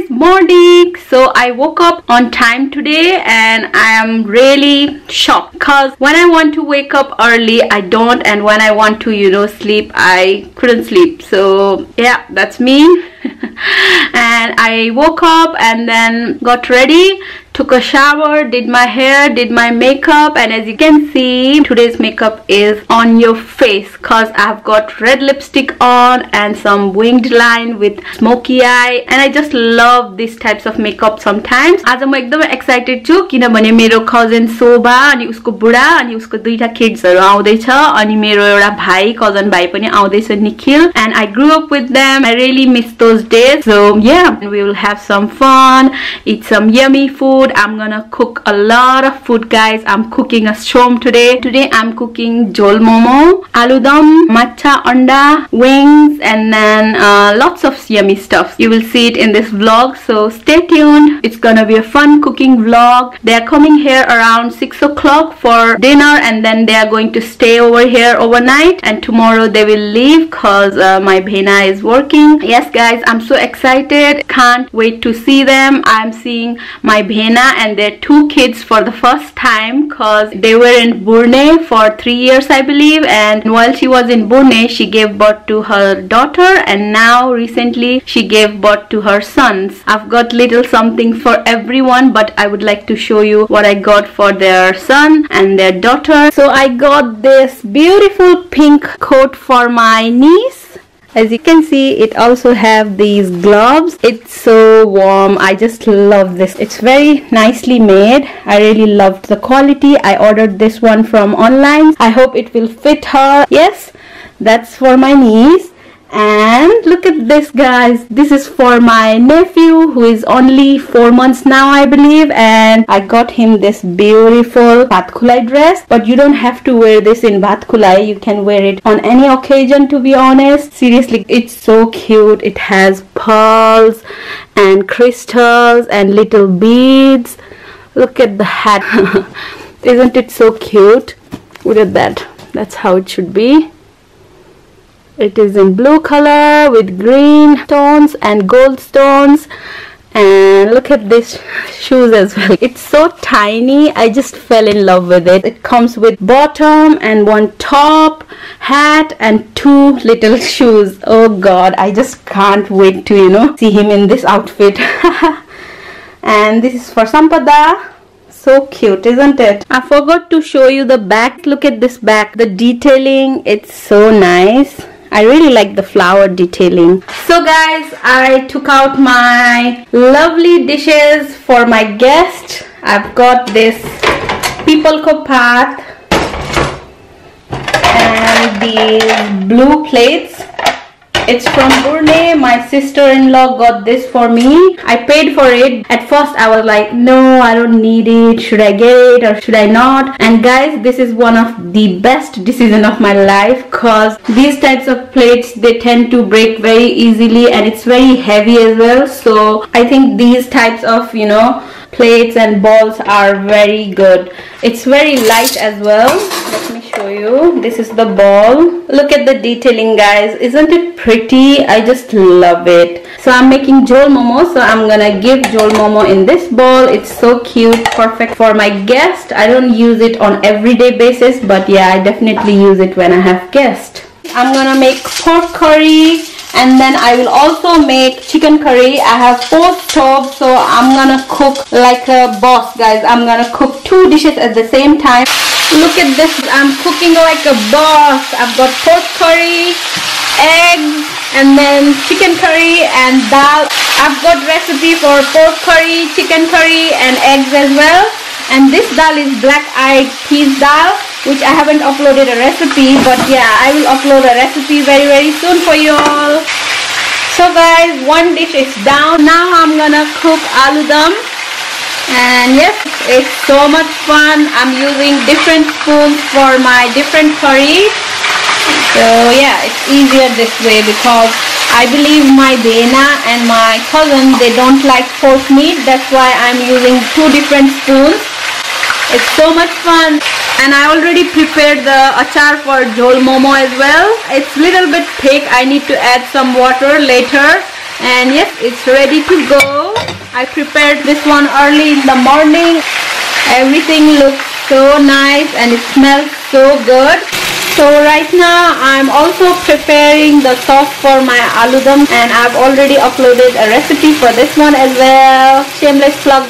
guys, morning. So I woke up on time today and I am really shocked because when I want to wake up early I don't, and when I want to sleep I couldn't sleep. So yeah, that's me. And I woke up and then got ready, took a shower, did my hair, did my makeup, and as you can see today's makeup is on your face because I've got red lipstick on and some winged line with smoky eye, and I just love these types of makeup sometimes. आज म एकदमै excited छु किनभने मेरो cousin शोभा अनि उसको बुढा अनि उसको दुईटा किड्सहरु आउँदैछ, अनि मेरो एउटा भाइ कजन भाइ पनि आउँदैछ Nikhil, and I grew up with them. I really miss those days. So yeah, we will have some fun, eat some yummy food. I'm gonna cook a lot of food, guys. I'm cooking a shom today. Today I'm cooking jol momo, aludam, matcha anda, wings, and then lots of yummy stuff. You will see it in this vlog, so stay tuned. It's gonna be a fun cooking vlog. They are coming here around 6 o'clock for dinner, and then they are going to stay over here overnight, and tomorrow they will leave because my bhena is working. Yes guys, I'm so excited, can't wait to see them. I'm seeing my bhena and their two kids for the first time because they were in Burne for 3 years I believe, and while she was in Burne she gave birth to her daughter, and now recently she gave birth to her sons. I've got little something for everyone, but I would like to show you what I got for their son and their daughter. So I got this beautiful pink coat for my niece. As you can see, it also have these gloves. It's so warm. I just love this. It's very nicely made. I really loved the quality. I ordered this one from online. I hope it will fit her. Yes, that's for my niece. And look at this, guys. This is for my nephew who is only 4 months now I believe, and I got him this beautiful Bhat Khulai dress, but you don't have to wear this in Bhat Khulai. You can wear it on any occasion, to be honest. Seriously, it's so cute. It has pearls and crystals and little beads. Look at the hat. Isn't it so cute? Look at that. That's how it should be. It is in blue color with green stones and gold stones, and look at this shoes as well. It's so tiny. I just fell in love with it. It comes with bottom and one top, hat, and two little shoes. Oh god, I just can't wait to see him in this outfit. And this is for Sampada. So cute, isn't it? I forgot to show you the back. Look at this back. The detailing, it's so nice. I really like the flower detailing. So guys, I took out my lovely dishes for my guest. I've got this people ko path and these blue plates. It's from Burne. My sister-in-law got this for me. I paid for it. At first I was like, no, I don't need it. Should I get it or should I not? And guys, this is one of the best decisions of my life because these types of plates, they tend to break very easily and it's very heavy as well. So I think these types of plates and bowls are very good. It's very light as well. Let me show you. This is the bowl. Look at the detailing, guys. Isn't it pretty? I just love it. So I'm making jol momo, so I'm gonna give jol momo in this bowl. It's so cute, perfect for my guest. I don't use it on everyday basis, but yeah, I definitely use it when I have guests. I'm gonna make pork curry, and then I will also make chicken curry. I have 4 stoves, so I'm gonna cook like a boss, guys. I'm gonna cook 2 dishes at the same time. Look at this, I'm cooking like a boss. I've got pork curry, eggs, and then chicken curry and dal. I've got recipe for pork curry, chicken curry, and eggs as well. And this dal is black-eyed peas dal, which I haven't uploaded a recipe, but yeah, I will upload a recipe very soon for you all. So guys, one dish is down. Now I'm gonna cook aludam, and yes, it's so much fun. I'm using different spoons for my different curry. So yeah, it's easier this way because I believe my bhena and my cousin, they don't like pork meat. That's why I'm using 2 different spoons. It's so much fun. And I already prepared the achar for jol momo as well. It's little bit thick. I need to add some water later. And yes, it's ready to go. I prepared this one early in the morning. Everything looks so nice and it smells so good. So right now I'm also preparing the sauce for my aloo-dum, and I've already uploaded a recipe for this one as well. Shameless plug.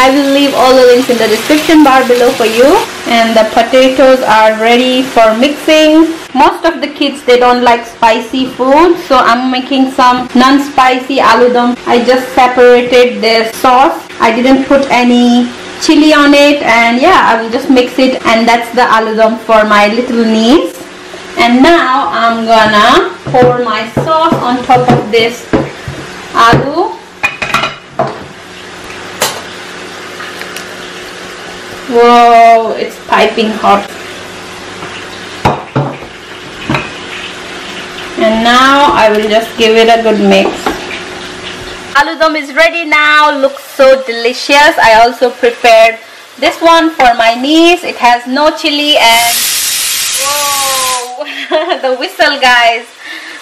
I will leave all the links in the description bar below for you. And the potatoes are ready for mixing. Most of the kids, they don't like spicy food, so I'm making some non-spicy aloo-dum. I just separated the sauce. I didn't put any chili on it, and yeah, I will just mix it, and that's the aloo-dum for my little niece. And now I'm gonna pour my sauce on top of this aloo. Whoa, it's piping hot. And now I will just give it a good mix. Aloo-dum is ready now. Looks so delicious. I also prepared this one for my niece. It has no chili and whoa, the whistle, guys.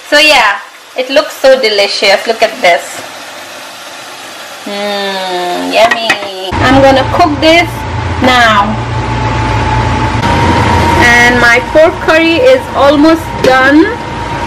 So yeah, it looks so delicious. Look at this. Yummy. I'm gonna cook this now. And my pork curry is almost done.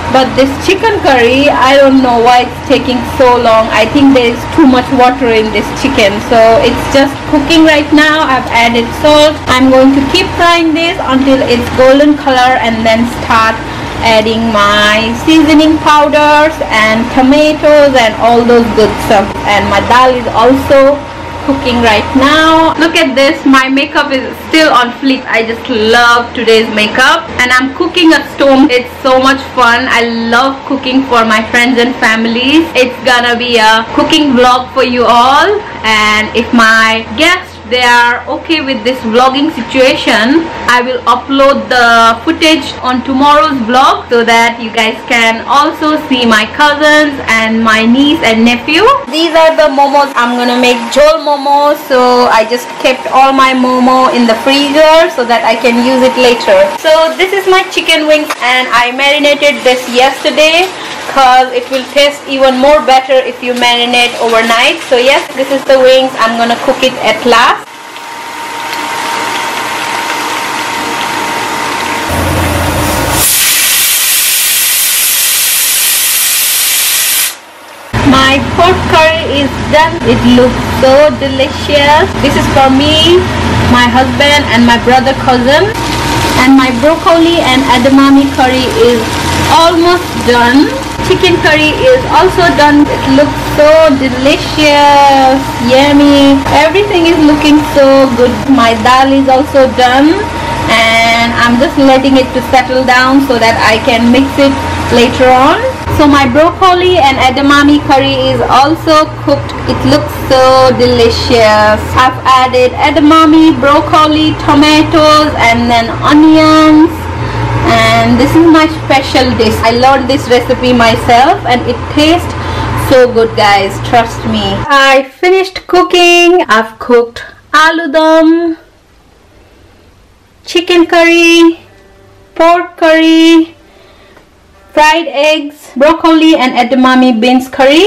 But this chicken curry, I don't know why it's taking so long. I think there is too much water in this chicken. So it's just cooking right now. I've added salt. I'm going to keep frying this until it's golden color, and then start adding my seasoning powders and tomatoes and all those good stuff. And my dal is also cooking right now. Look at this, my makeup is still on fleek. I just love today's makeup, and I'm cooking at home. It's so much fun. I love cooking for my friends and families. It's gonna be a cooking vlog for you all, and if my guests, they are okay with this vlogging situation, I will upload the footage on tomorrow's vlog so that you guys can also see my cousins and my niece and nephew. These are the momos. I'm gonna make jol momos, so I just kept all my momo in the freezer so that I can use it later. So this is my chicken wings, and I marinated this yesterday because it will taste even more better if you marinate overnight. So yes, this is the wings. I'm gonna cook it at last. My pork curry is done. It looks so delicious. This is for me, my husband, and my brother cousin. And my broccoli and edamame curry is almost done. Chicken curry is also done. It looks so delicious, yummy. Everything is looking so good. My dal is also done, and I'm just letting it to settle down so that I can mix it later on. So my broccoli and edamame curry is also cooked. It looks so delicious. I've added edamame, broccoli, tomatoes, and then onions. And this is my special dish. I learned this recipe myself, and it tastes so good, guys. Trust me. I finished cooking. I've cooked aloo-dum, chicken curry, pork curry, fried eggs, broccoli and edamame beans curry,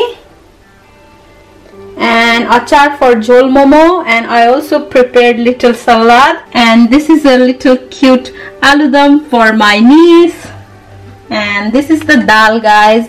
and achar for jol momo. And I also prepared little salad, and this is a little cute aloo-dum for my niece. And this is the dal, guys.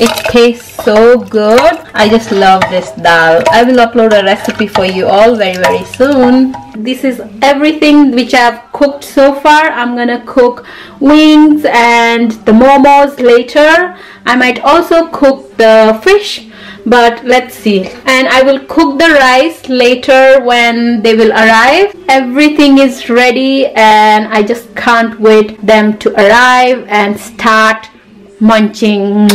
It tastes so good. I just love this dal. I will upload a recipe for you all very soon. This is everything which I've cooked so far. I'm gonna cook wings and the momos later. I might also cook the fish, but let's see. And I will cook the rice later when they will arrive. Everything is ready, and I just can't wait them to arrive and start munching.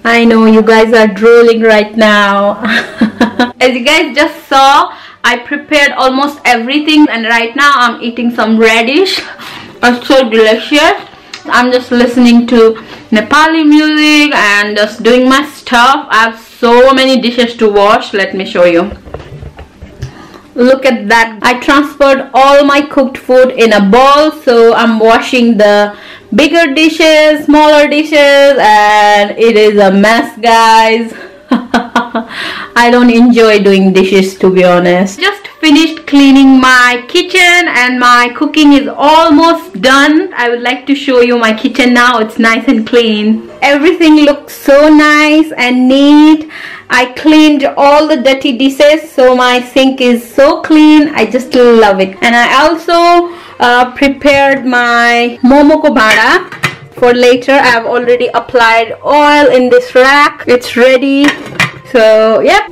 I know you guys are drooling right now. As you guys just saw, I prepared almost everything, and right now I'm eating some radish. It's so delicious. I'm just listening to Nepali music and just doing my stuff. I have so many dishes to wash. Let me show you. Look at that. I transferred all my cooked food in a bowl, so I'm washing the bigger dishes, smaller dishes, and it is a mess, guys. I don't enjoy doing dishes, to be honest. Just finished cleaning my kitchen and my cooking is almost done. I would like to show you my kitchen now. It's nice and clean. Everything looks so nice and neat. I cleaned all the dirty dishes, so my sink is so clean. I just love it. And I also prepared my momoko bhada for later. I have already applied oil in this rack. It's ready. So yep.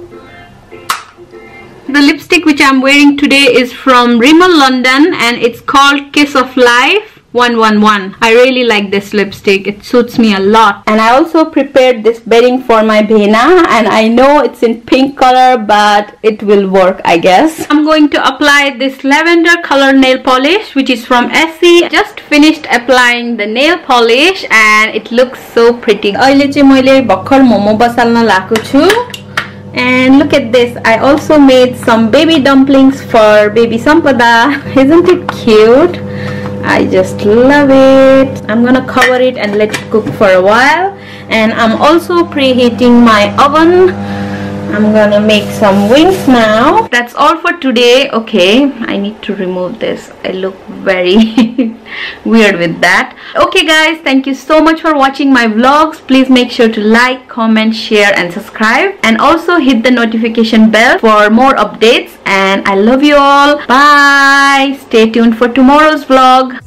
The lipstick which I'm wearing today is from Rimmel London and it's called Kiss of Life 111. I really like this lipstick. It suits me a lot. And I also prepared this bedding for my Bhena, and I know it's in pink color, but it will work, I guess. I'm going to apply this lavender color nail polish which is from Essie. Just finished applying the nail polish and it looks so pretty. अहिले चाहिँ मैले भर्खर मोमो बसाल्न लाएको छु. And look at this, I also made some baby dumplings for baby Sampada. Isn't it cute? I just love it. I'm gonna cover it and let it cook for a while. And I'm also preheating my oven. I'm gonna make some wings now. That's all for today. Okay, I need to remove this. I look very weird with that. Okay guys, thank you so much for watching my vlogs. Please make sure to like, comment, share and subscribe, and also hit the notification bell for more updates. And I love you all. Bye. Stay tuned for tomorrow's vlog.